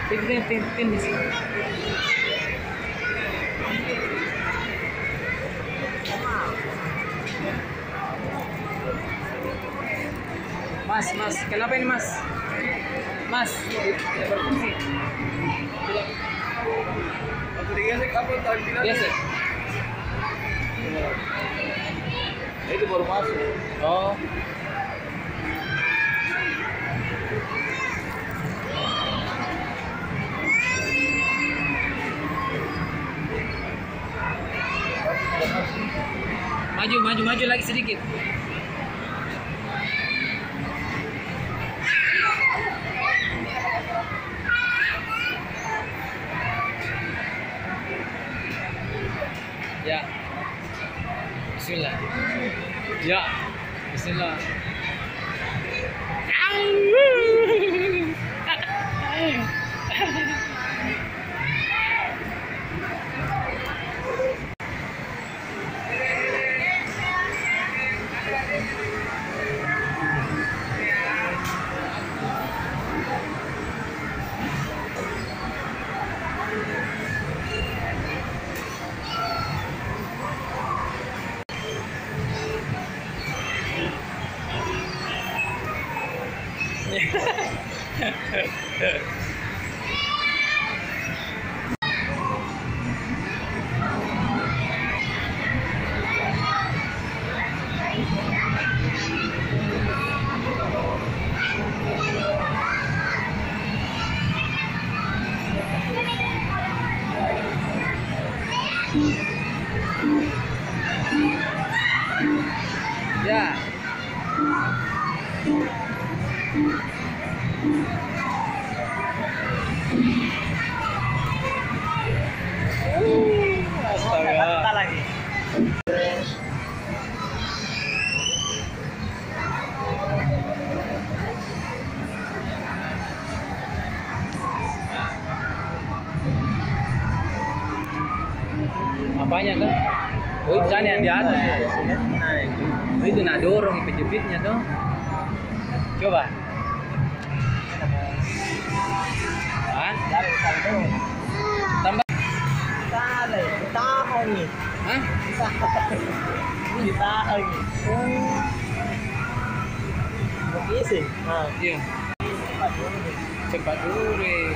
Tin di sini. Mas, kenapa ini Mas? Mas, tidak berfungsi. Aku digesek apa tampilannya? Gesek. Itu baru masuk. Oh. Maju lagi sedikit. Ya. Bismillah. Ya. Bismillah. Ya. Astaga. Lagi. Apanya tuh? Oh, ikan yang di atas ya. Oh, itu nak dorong jepitnya tuh. Coba. Tambah. Ditahan nih. Hah? Ditahan nih. Begini sih. Nah, Iya. Cepat dulu deh.